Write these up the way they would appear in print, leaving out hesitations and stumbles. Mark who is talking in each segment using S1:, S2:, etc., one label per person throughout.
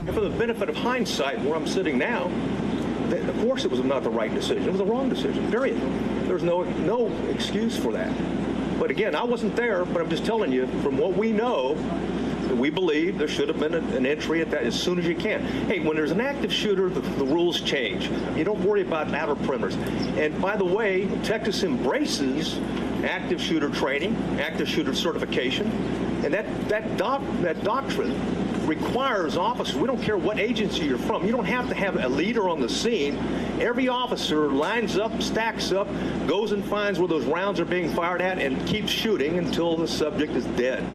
S1: And for the benefit of hindsight, where I'm sitting now, of course it was not the right decision. It was the wrong decision, period. There's no excuse for that. But again, I wasn't there, but I'm just telling you, from what we know, that we believe there should have been an entry at that as soon as you can. Hey, when there's an active shooter, the rules change. You don't worry about outer perimeters. And by the way, Texas embraces active shooter training, active shooter certification, and that doctrine requires officers, we don't care what agency you're from, you don't have to have a leader on the scene. Every officer lines up, stacks up, goes and finds where those rounds are being fired at and keeps shooting until the subject is dead.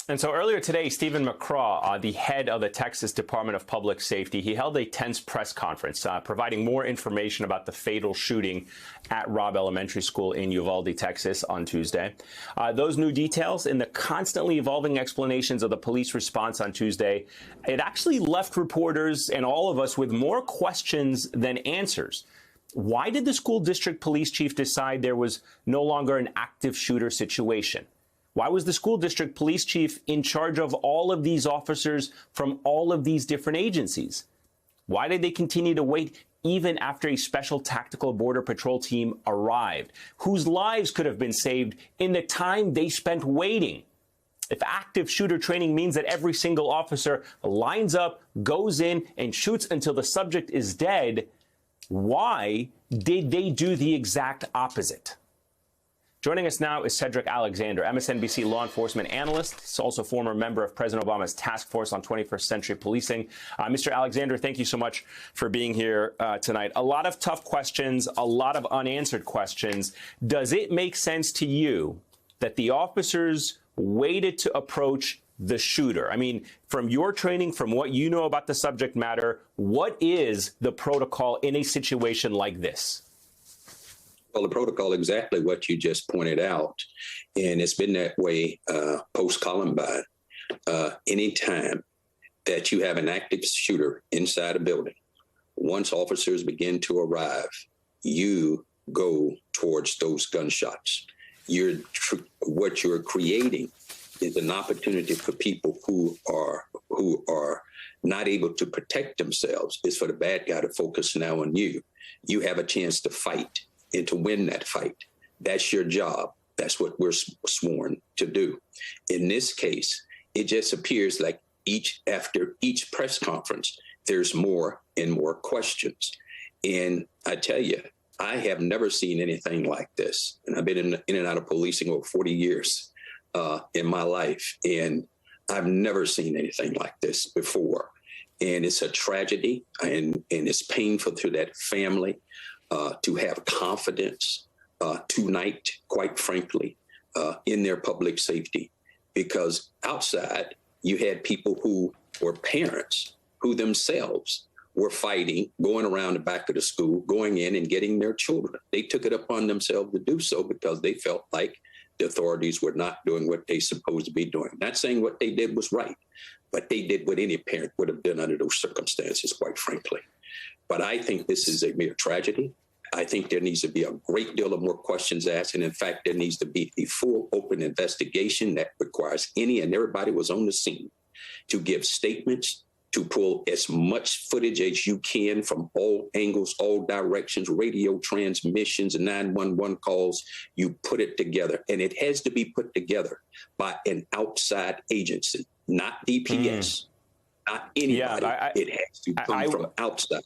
S2: And so earlier today, Stephen McCraw, the head of the Texas Department of Public Safety, he held a tense press conference providing more information about the fatal shooting at Robb Elementary School in Uvalde, Texas on Tuesday. Those new details and the constantly evolving explanations of the police response on Tuesday, it actually left reporters and all of us with more questions than answers. Why did the school district police chief decide there was no longer an active shooter situation? Why was the school district police chief in charge of all of these officers from all of these different agencies? Why did they continue to wait even after a special tactical border patrol team arrived, whose lives could have been saved in the time they spent waiting? If active shooter training means that every single officer lines up, goes in, and shoots until the subject is dead, why did they do the exact opposite? Joining us now is Cedric Alexander, MSNBC law enforcement analyst. He's also former member of President Obama's task force on 21st century policing. Mr. Alexander, thank you so much for being here tonight. A lot of tough questions, a lot of unanswered questions. Does it make sense to you that the officers waited to approach the shooter? I mean, from your training, from what you know about the subject matter, what is the protocol in a situation like this?
S3: Well, the protocol, exactly what you just pointed out, and it's been that way post-Columbine. Anytime that you have an active shooter inside a building, once officers begin to arrive, you go towards those gunshots. What you're creating is an opportunity for people who are not able to protect themselves. Is for the bad guy to focus now on you. You have a chance to fight and to win that fight. That's your job. That's what we're sworn to do. In this case, it just appears like after each press conference, there's more and more questions. And I tell you, I have never seen anything like this. And I've been in and out of policing over 40 years in my life. And I've never seen anything like this before. And it's a tragedy, and it's painful to that family. To have confidence tonight, quite frankly, in their public safety, because outside you had people who were parents who themselves were fighting, going around the back of the school, going in and getting their children. They took it upon themselves to do so because they felt like the authorities were not doing what they supposed to be doing. Not saying what they did was right, but they did what any parent would have done under those circumstances, quite frankly. But I think this is a mere tragedy. I think there needs to be a great deal of more questions asked. And in fact, there needs to be a full open investigation that requires any and everybody was on the scene to give statements, to pull as much footage as you can from all angles, all directions, radio transmissions, and 911 calls. You put it together, and it has to be put together by an outside agency, not DPS, not anybody. Yeah, it has to come from outside.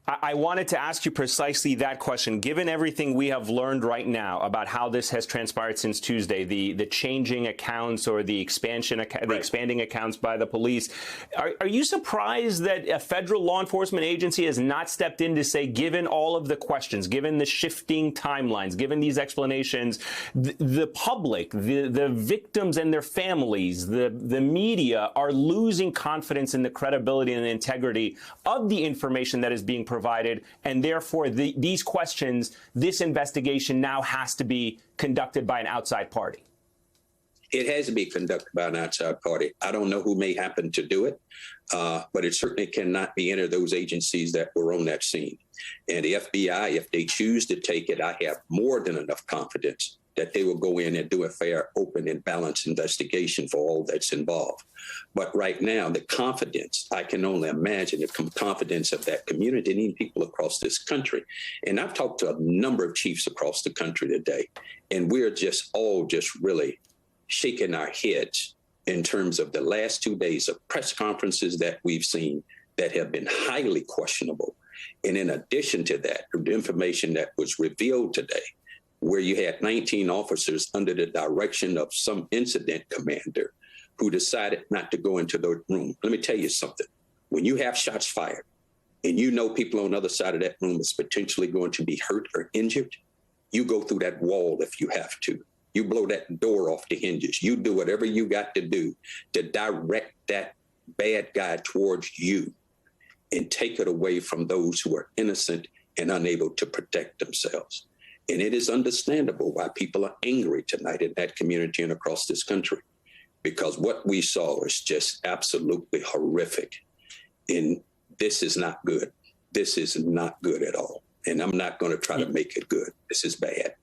S2: I wanted to ask you precisely that question. Given everything we have learned right now about how this has transpired since Tuesday, the changing accounts or the expanding accounts by the police, are you surprised that a federal law enforcement agency has not stepped in to say, given all of the questions, given the shifting timelines, given these explanations, the public, the victims and their families, the media are losing confidence in the credibility and the integrity of the information that is being provided, and therefore these questions, this investigation now has to be conducted by an outside party?
S3: It has to be conducted by an outside party. I don't know who may happen to do it, but it certainly cannot be any of those agencies that were on that scene. And the FBI, if they choose to take it, I have more than enough confidence that they will go in and do a fair, open, and balanced investigation for all that's involved. But right now, the confidence, I can only imagine the confidence of that community and even people across this country. And I've talked to a number of chiefs across the country today, and we're just all just really shaking our heads in terms of the last 2 days of press conferences that we've seen that have been highly questionable. And in addition to that, the information that was revealed today, where you had 19 officers under the direction of some incident commander who decided not to go into the room. Let me tell you something. When you have shots fired and you know people on the other side of that room is potentially going to be hurt or injured, you go through that wall if you have to. You blow that door off the hinges. You do whatever you got to do to direct that bad guy towards you and take it away from those who are innocent and unable to protect themselves. And it is understandable why people are angry tonight in that community and across this country, because what we saw is just absolutely horrific. And this is not good. This is not good at all. And I'm not going to try to make it good. This is bad.